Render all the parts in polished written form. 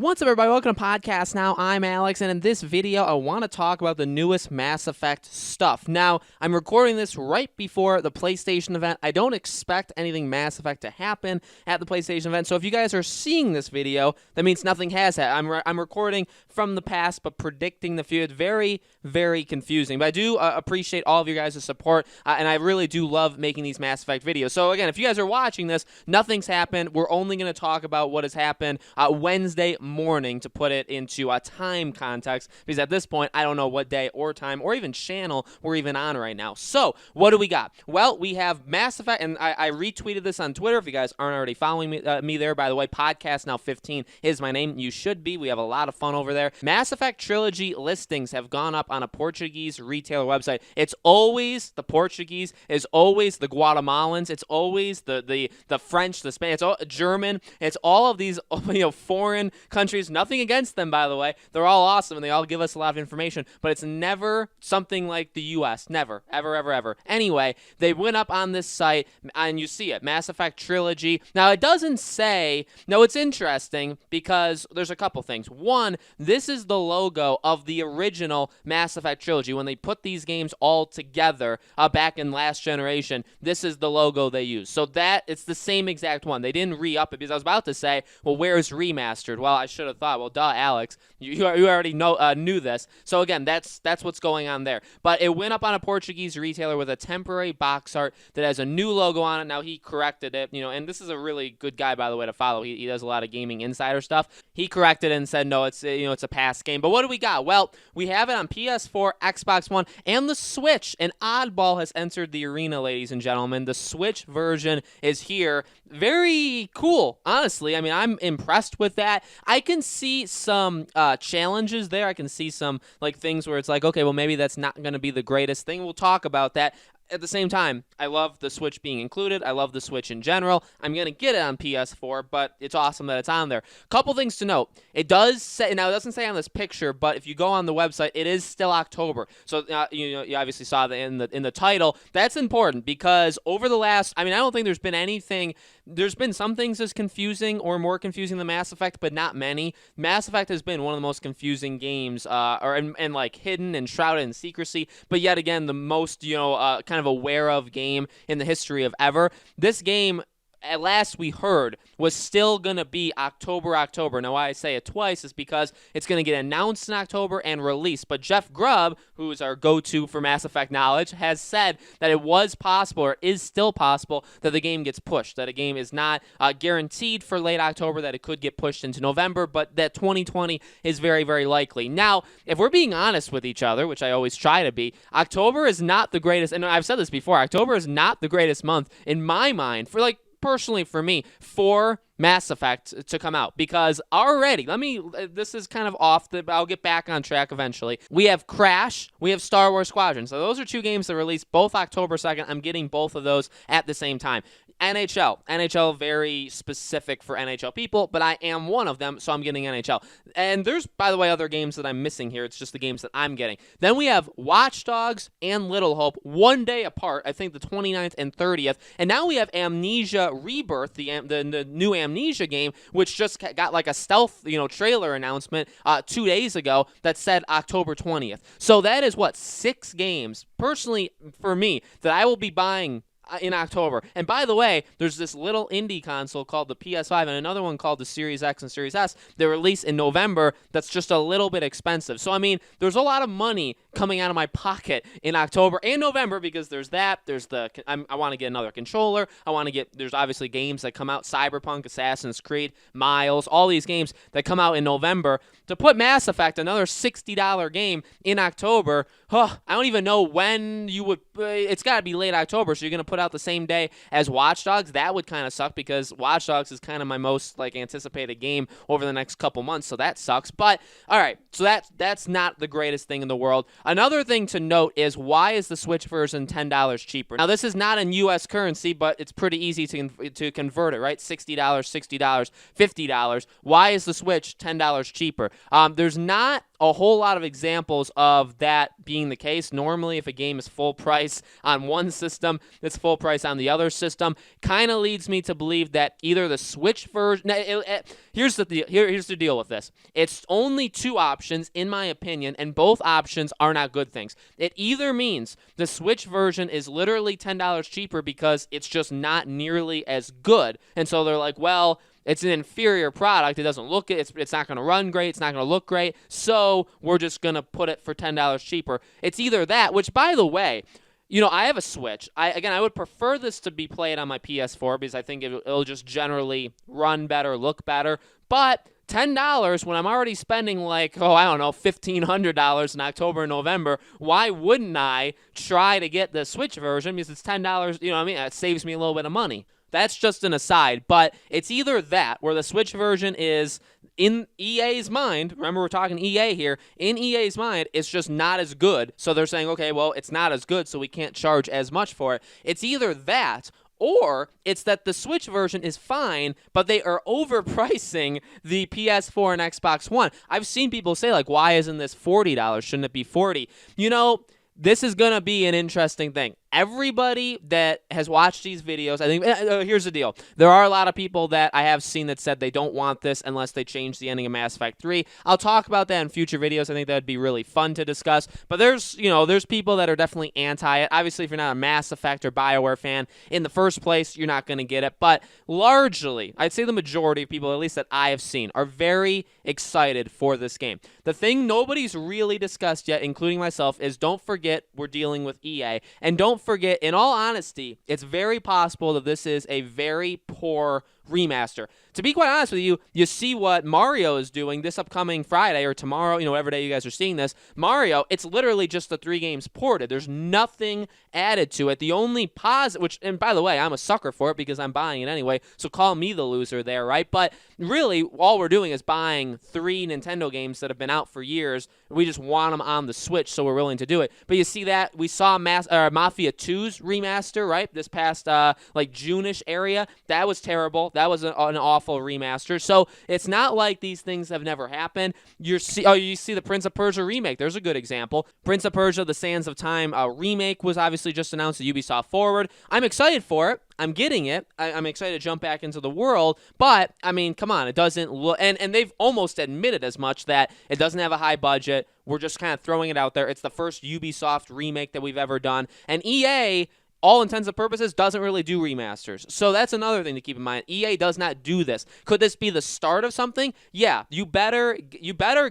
What's up, everybody? Welcome to Podcast Now. I'm Alex, and in this video, I want to talk about the newest Mass Effect stuff. Now, I'm recording this right before the PlayStation event. I don't expect anything Mass Effect to happen at the PlayStation event, so if you guys are seeing this video, that means nothing has happened. I'm recording from the past, but predicting the future. It's very, very confusing, but I do appreciate all of you guys' support, and I really do love making these Mass Effect videos. So again, if you guys are watching this, nothing's happened. We're only going to talk about what has happened Wednesday morning to put it into a time context, because at this point I don't know what day or time or even channel we're even on right now. So what do we got? Well, we have Mass Effect, and I retweeted this on Twitter. If you guys aren't already following me there, by the way, Podcast Now 15 is my name. You should be. We have a lot of fun over there. Mass Effect Trilogy listings have gone up on a Portuguese retailer website. It's always the Portuguese, it's always the Guatemalans, it's always the French, the Spanish, it's all German, it's all of these foreign countries. Nothing against them, by the way. They're all awesome and they all give us a lot of information, but it's never something like the US. Never. Ever, ever, ever. Anyway, they went up on this site and you see it. Mass Effect Trilogy. Now, it doesn't say... No, it's interesting because there's a couple things. One, this is the logo of the original Mass Effect Trilogy. When they put these games all together back in last generation, this is the logo they use. So that, it's the same exact one. They didn't re-up it because I was about to say, well, where's Remastered? Well, I should have thought, well, duh, Alex, you already knew this. So again, that's what's going on there. But it went up on a Portuguese retailer with a temporary box art that has a new logo on it. Now he corrected it, and this is a really good guy, by the way, to follow. He does a lot of gaming insider stuff. He corrected it and said, no, it's it's a past game. But what do we got? Well, we have it on PS4, Xbox One, and the Switch. An oddball has entered the arena, ladies and gentlemen. The Switch version is here. Very cool, honestly. I mean, I'm impressed with that. I can see some challenges there. I can see some things where it's like, okay, well, maybe that's not going to be the greatest thing. We'll talk about that. At the same time, I love the Switch being included. I love the Switch in general. I'm going to get it on PS4, but it's awesome that it's on there. Couple things to note. It does say, now it doesn't say on this picture, but if you go on the website, it is still October. So you obviously saw that in the title. That's important because over the last, I don't think there's been anything. There's been some things as confusing or more confusing than Mass Effect, but not many. Mass Effect has been one of the most confusing games, and hidden and shrouded in secrecy, but yet again, the most, kind of aware of game in the history of ever. This game, at last we heard, was still going to be October. Now, why I say it twice is because it's going to get announced in October and released. But Jeff Grubb, who is our go-to for Mass Effect knowledge, has said that it was possible, or is still possible, that the game gets pushed, that a game is not guaranteed for late October, that it could get pushed into November, but that 2020 is very, very likely. Now, if we're being honest with each other, which I always try to be, October is not the greatest, and I've said this before, October is not the greatest month in my mind for personally for me, for Mass Effect to come out, because already, this is kind of off, I'll get back on track eventually. We have Crash, we have Star Wars Squadron. So those are two games that release both October 2nd. I'm getting both of those at the same time. NHL, very specific for NHL people, but I am one of them, so I'm getting NHL. And there's, by the way, other games that I'm missing here. It's just the games that I'm getting. Then we have Watch Dogs and Little Hope, one day apart, I think the 29th and 30th. And now we have Amnesia Rebirth, the new Amnesia game, which just got a stealth, trailer announcement 2 days ago that said October 20th. So that is 6 games, personally, for me, that I will be buying in October. And by the way, there's this little indie console called the PS5 and another one called the Series X and Series S that release in November that's just a little bit expensive. So, there's a lot of money coming out of my pocket in October and November because there's that. There's I want to get another controller. There's obviously games that come out, Cyberpunk, Assassin's Creed, Miles, all these games that come out in November. To put Mass Effect, another $60 game in October, I don't even know when you would, it's got to be late October, so you're going to put out the same day as Watch Dogs. That would kind of suck because Watch Dogs is kind of my most anticipated game over the next couple months, so that sucks. But all right, so that's not the greatest thing in the world. Another thing to note is, why is the Switch version $10 cheaper? Now, this is not in U.S. currency, but it's pretty easy to convert it, right? $60, $50. Why is the Switch $10 cheaper? There's not a whole lot of examples of that being the case. Normally, if a game is full price on one system, it's full price on the other system. Kind of leads me to believe that either the Switch version... Here's the deal with this. It's only two options, in my opinion, and both options are not good things. It either means the Switch version is literally $10 cheaper because it's just not nearly as good, and so they're like, well, it's an inferior product. It doesn't look it. It's not going to run great. It's not going to look great. So we're just going to put it for $10 cheaper. It's either that, which, by the way, I have a Switch. I would prefer this to be played on my PS4 because I think it'll just generally run better, look better. But $10 when I'm already spending $1,500 in October and November, why wouldn't I try to get the Switch version because it's $10, it saves me a little bit of money. That's just an aside, but it's either that, where the Switch version is, in EA's mind, remember we're talking EA here, in EA's mind, it's just not as good, so they're saying, okay, well, it's not as good, so we can't charge as much for it. It's either that, or it's that the Switch version is fine, but they are overpricing the PS4 and Xbox One. I've seen people say, why isn't this $40? Shouldn't it be $40? This is going to be an interesting thing. Everybody that has watched these videos, I think, here's the deal. There are a lot of people that I have seen that said they don't want this unless they change the ending of Mass Effect 3. I'll talk about that in future videos. I think that would be really fun to discuss. But there's people that are definitely anti it. Obviously, if you're not a Mass Effect or BioWare fan, in the first place, you're not going to get it. But largely, I'd say the majority of people, at least that I have seen, are very excited for this game. The thing nobody's really discussed yet, including myself, is don't forget we're dealing with EA. And don't forget, in all honesty, it's very possible that this is a very poor remaster. To be quite honest with you, you see what Mario is doing this upcoming Friday or tomorrow, whatever day you guys are seeing this. Mario, it's literally just the 3 games ported. There's nothing added to it. The only positive, and by the way, I'm a sucker for it because I'm buying it anyway, so call me the loser there, right? But really, all we're doing is buying 3 Nintendo games that have been out for years. We just want them on the Switch, so we're willing to do it. But you see that, we saw Mafia 2's remaster, right? This past, June-ish area. That was terrible. That was an awful remaster. So it's not like these things have never happened. You see the Prince of Persia remake. There's a good example. Prince of Persia: The Sands of Time remake was obviously just announced at Ubisoft Forward. I'm excited for it. I'm getting it. I'm excited to jump back into the world, but, come on, it doesn't look... And they've almost admitted as much that it doesn't have a high budget. We're just kind of throwing it out there. It's the first Ubisoft remake that we've ever done. And EA... all intents and purposes, doesn't really do remasters. So that's another thing to keep in mind. EA does not do this. Could this be the start of something? Yeah, you better,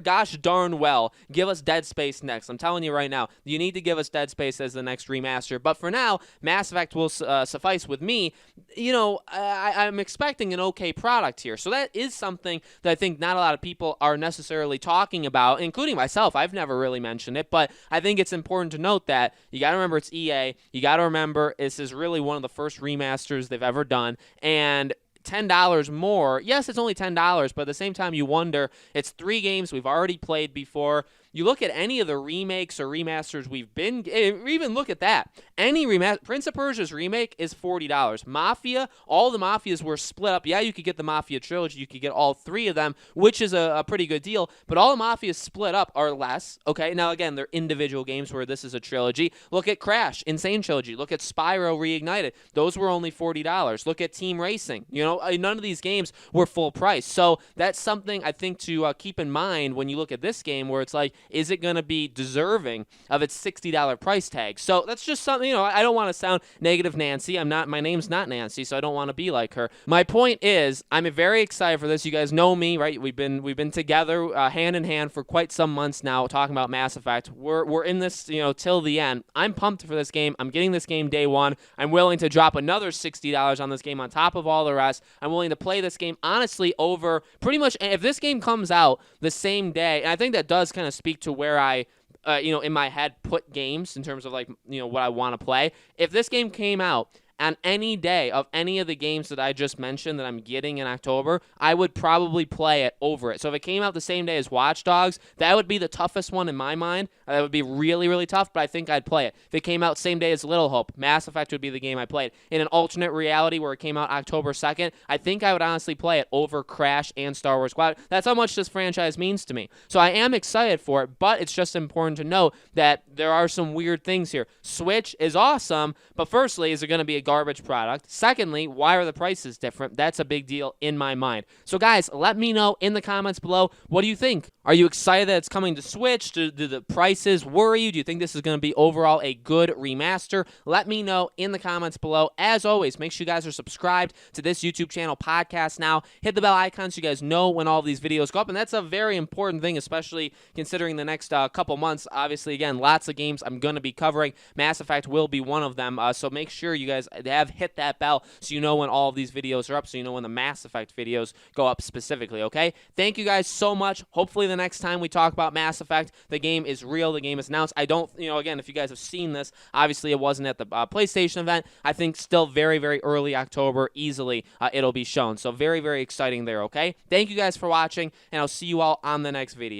gosh darn well, give us Dead Space next. I'm telling you right now, you need to give us Dead Space as the next remaster. But for now, Mass Effect will suffice with me. I'm expecting an okay product here. So that is something that I think not a lot of people are necessarily talking about, including myself. I've never really mentioned it, but I think it's important to note that you got to remember it's EA. You got to remember this is really one of the first remasters they've ever done, and $10 more. Yes, it's only $10, but at the same time, you wonder, it's 3 games we've already played before. You look at any of the remakes or remasters we've been, even look at that. Any Prince of Persia's remake is $40. Mafia, all the Mafias were split up. Yeah, you could get the Mafia trilogy. You could get all 3 of them, which is a pretty good deal. But all the Mafias split up are less. Okay, now again, they're individual games where this is a trilogy. Look at Crash, Insane Trilogy. Look at Spyro Reignited. Those were only $40. Look at Team Racing. None of these games were full price. So that's something I think to keep in mind when you look at this game, where it's like, is it going to be deserving of its $60 price tag? So that's just something, I don't want to sound negative Nancy. My name's not Nancy, so I don't want to be like her. My point is, I'm very excited for this. You guys know me, right? We've been together hand in hand for quite some months now talking about Mass Effect. We're in this, till the end. I'm pumped for this game. I'm getting this game day one. I'm willing to drop another $60 on this game on top of all the rest. I'm willing to play this game, honestly, over pretty much, if this game comes out the same day, and I think that does kind of speak to where I, in my head put games in terms of what I want to play. If this game came out on any day of any of the games that I just mentioned that I'm getting in October, I would probably play it over it. So if it came out the same day as Watch Dogs, that would be the toughest one in my mind. That would be really, really tough, but I think I'd play it. If it came out same day as Little Hope, Mass Effect would be the game I played. In an alternate reality where it came out October 2nd, I think I would honestly play it over Crash and Star Wars Squad. That's how much this franchise means to me. So I am excited for it, but it's just important to know that there are some weird things here. Switch is awesome, but firstly, is it going to be a garbage product? Secondly, why are the prices different? That's a big deal in my mind. So guys, let me know in the comments below, what do you think? Are you excited that it's coming to Switch? Do the prices worry you? Do you think this is going to be overall a good remaster? Let me know in the comments below. As always, make sure you guys are subscribed to this YouTube channel, Podcast Now. Hit the bell icon so you guys know when all of these videos go up, and that's a very important thing, especially considering the next couple months. Obviously, again, lots of games I'm going to be covering. Mass Effect will be one of them, so make sure you guys have hit that bell so you know when all of these videos are up, so you know when the Mass Effect videos go up specifically, okay? Thank you guys so much. Hopefully the next time we talk about Mass Effect, the game is real, the game is announced. I don't, again, if you guys have seen this, obviously it wasn't at the PlayStation event. I think still very, very early October, easily it'll be shown. So very, very exciting there, okay? Thank you guys for watching, and I'll see you all on the next video.